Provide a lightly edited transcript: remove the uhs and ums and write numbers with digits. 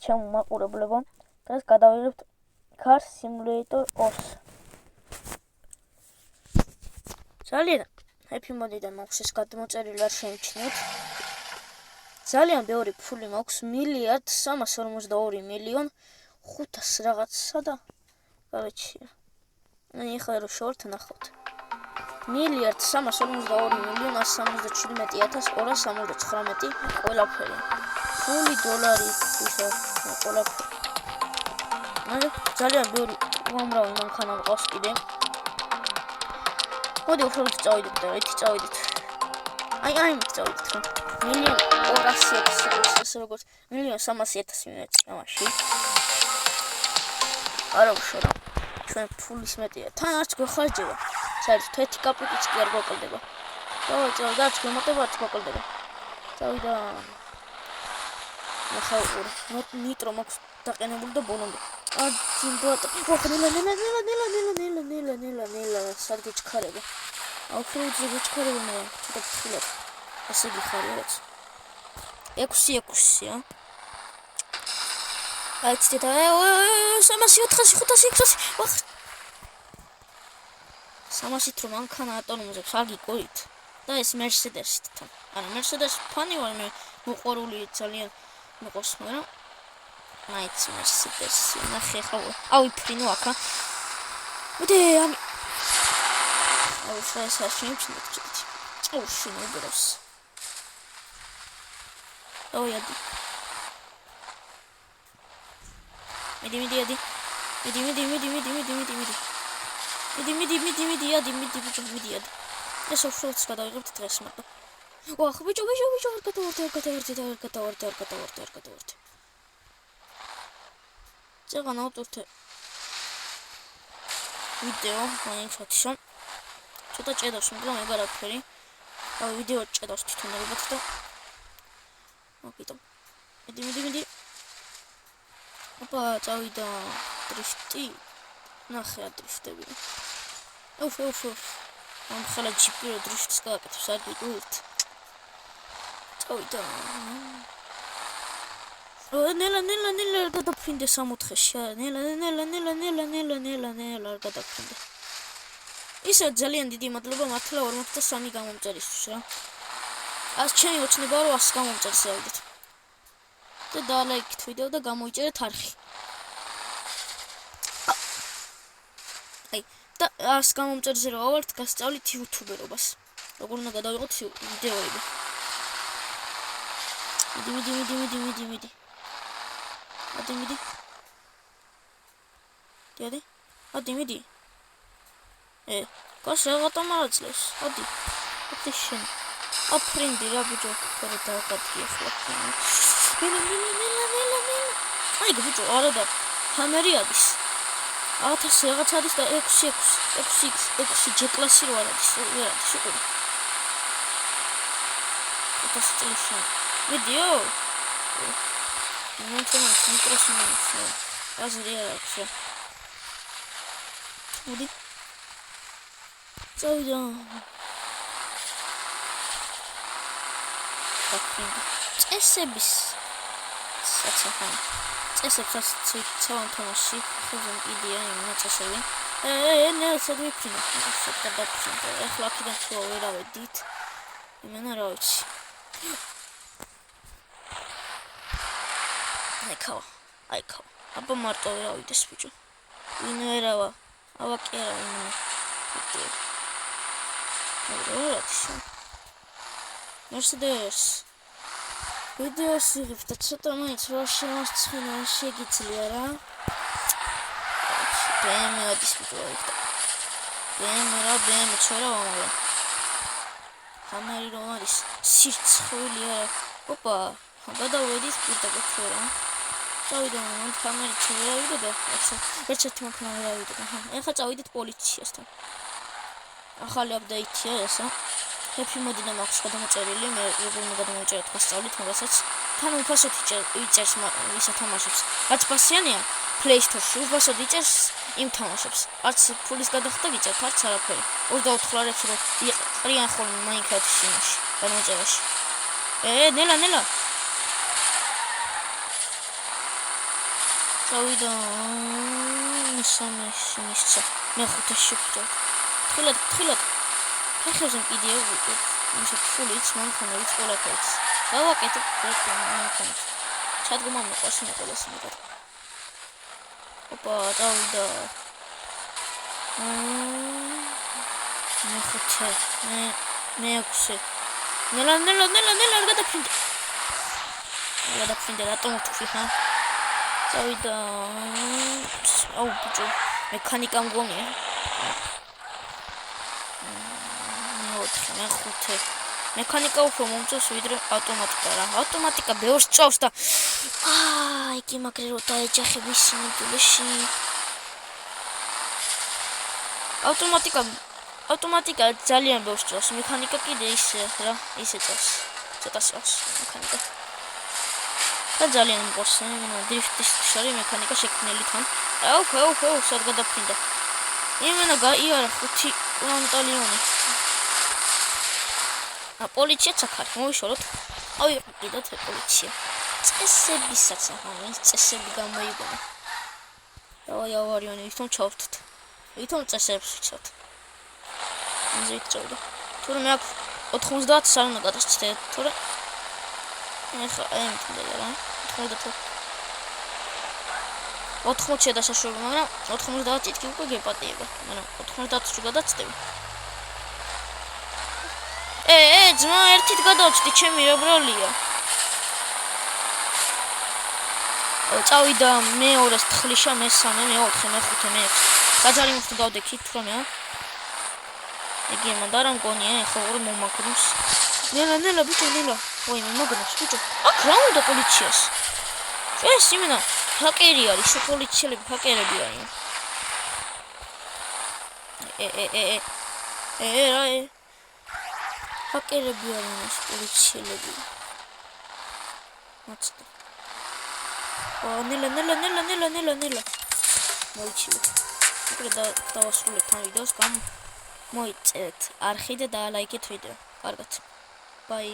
ჩემო მაყურებლებო, დღეს გადავიღებთ Car Simulator 2-ს. ძალიან Happy Mode-დან მაქვს ეს გადმოწერილი არ შეიმჩნიოთ. ძალიან ბევრი ფული მაქვს, 1,342,500,000 რაღაცა და გავეჩია. ეხლა რო შორთ ნახოთ. 1,342,177,219 ყველაფერი. ფული, დოლარი, ისა ყველაფერი. ძალიან ბევრი უამრავი მანქანა მყავს კიდე. მოდი უფრო წავიდეთ და ერთი წავიდეთ. აი წავიდეთ რა. 1,200,000 ესე როგორც 1,300,000 მინუცი. არა უშორა. ჩვენ ფულის მეტია. თან არც გვეხარჯება. საერთოდ 1 კაპიტიც კი არ გვაკლდება. წავიდე, არც გვემატება, არც გვაკლდება. წავიდა. ნახავ, ნიტრო მაქვს დაყენებული და ბოლომდე. ძინდოატა. ნელა, სად გეჩქარება. აუხრუძე გეჩქარება მე. ცოტა ფხილად. ასე გიხარი რაც. 600 აი ცეთ 300 ვახ 300 რო მანქანა ატონუმზებს არ გიყურით და ეს Mercedes-ით თან. არა Mercedes ფანი ვარ მე მოყვარული ძალიან მოყავს მაგრამ მაიც Mercedes ნახე ხო ავიფრინო აქა. მოდი აუ შეიძლება შეიმჩნიოთ ცოტა. აუშინო უბრალოდ. ოიადი. მიდი. ეს უშუალოდ გადავიღებთ დღეს მაგრამ. ვახ, ბიჭო, არ გადავარდე. წეგან ავტორთე. ვიდეო, მაინცოტიშო. ცოტა ჭედავს, მაგრამ ეგ არაფერი. აი, ვიდეო ჭედავს თვითონ ალბათ და. ოკეი. მიდი. ოპა, წავიდა დრიფტი. ნახე ადრიფტები. უფ. ამ ხალა ჯიპი რო დრიფტს გააკეთებს, არ გიგულით. წავიდა. ნელა არ გადაფრინდე 64-ში. ნელა არ გადაფრინდე. ისე ძალიან დიდი მადლობა მართლა 43 გამომწერისთვის რა. ას ჩემი ოცნება რომ 100 გამომწერს ავიდეთ. და დალაიქით ვიდეო და გამოიწერეთ არხი. აი და 100 გამომწერზე რომ ავართ გასწავლით იუთუბერობას. როგორ უნდა გადავიღოთ ვიდეოები. მიდი. მიდი. გას რაღაცა მარაწლებს. ადი შენ. აფრინდი რა ბიჭო, ხორი დავკატი ახლა. ნელა. აი ბიჭო, არა და ჰამერი არის. 1000 რაღაც არის და 6 ჯეკლასი რო არის. შეკური. ეს წელში. ვიდეო. მიკროფონი. აზრი აქვს. მოდი. წავიდა. წესების საცხან. წესებსაც ცალ თამაში ხაზენ იდეა იმ წესები. ნელა მიფრინო. ეხლა აქედან თუ ვერავედით. იმენა რა ვიცი. აიქავა. აბა მარტო ვერავიდეს ბიჭო. ვინ ვერავა. ავაკი არა იმენა. Mercedes. ვიდეოს იღებ და ცოტა მაინც რა შემოსწინა შეგიძლია რა. BMW ადის ბიჭო. BMW ჩარა ვამალა. ჰამერი რომ არის სირცხვილი არა. ოპა, გადავედით პირდაპირ რა. წავიდა მან ჰამერი ჩავიდა და ერთ-ერთი მანქანა ვერავიდე. ეხლა წავიდეთ პოლიციასთან. ახალი აპდეიტია ესა. Happy Mode-დან მაქვს გადამოწერილი, მე როგორ უნდა გადამოიწეროთ გასწავლით, მაგასაც თან უფასოდ იწერს ისა თამაშებს. რაც პასიანია Play Store-ში, უფასოდ იწერს იმ თამაშებს. არც ფულის გადახდა გიწერთ, არც არაფერი. 24 ლარებს რო იყრიან ხოლმე Minecraft-ის იმაში, გადამოწერაში. ნელა. წავიდა სამეში მისცა მეხუთეში ვხვდით თხილად ფეხებზე კიდე ისე ფულიც მანქანებით ყველაფერს გავაკეთებ მანქანით ჩადგომა მეყავს მე ყველას მეტად ოპა წავიდა მეხუთე მეექვსე ნელა არ გადაფრინდე რატომ ვთქვი ხა წავიდა აუ ბიჭო მექანიკა მგონია მეხუთე მექანიკა უფრო მომწონს ვიდრე ავტომატიკა რა ავტომატიკა ბევრს წავს და იგი მაგრე რო დაეჯახების სიმბოლეში ავტომატიკა ძალიან ბევრს წავს მექანიკა კიდე ისე რა ისე წავს ცოტა წავს მექანიკა და ძალიან მყავს დრიფტის შარი მექანიკა შექმნილი თან აუ სად გადაფრინდა იმენა გაიარა 5 კვანტალიონი პოლიციაც აქ არის მოვიშოროთ ავიღე კიდევ პოლიცია წესებისაც ამის წესები გამოიგონა დავაი ავარიონი ვითომ ჩავთთ ვითომ წესებს ვიცავთ მზით წავდა თურმე აქ 90 არ უნდა გადასცდე თორე ეხლა ემთნდა რა 90 შესაძლოა მაგრამ 90 თითქოს უკვე გეპატიება მაგრამ 90 რო გადაცდები ძმა ერთით გადავწდი ჩემი რა ბრალია წავიდა მეორეს თხლიშა მესამე მეოთხე მეხუთე მეექვსე გაძარი მოსტო გავდექით თურმეა იგი მანდა რა მგონია ეხლა ორი მომაგროს ნელა ბიჭო ნელა ვაი მომაგროს ბიჭო აქ რა უნდა პოლიციას ეს იმენა ჰაკერი არის პოლიციელები ჰაკერები არიან ჰაკერები არიან ეს პოლიციელები მაცდა ნელა მოიჩილე უკვე დავასრულებთ ამ ვიდეოს მოიწევთ არხი და ლაიქეთ ვიდეო კარგად ბაი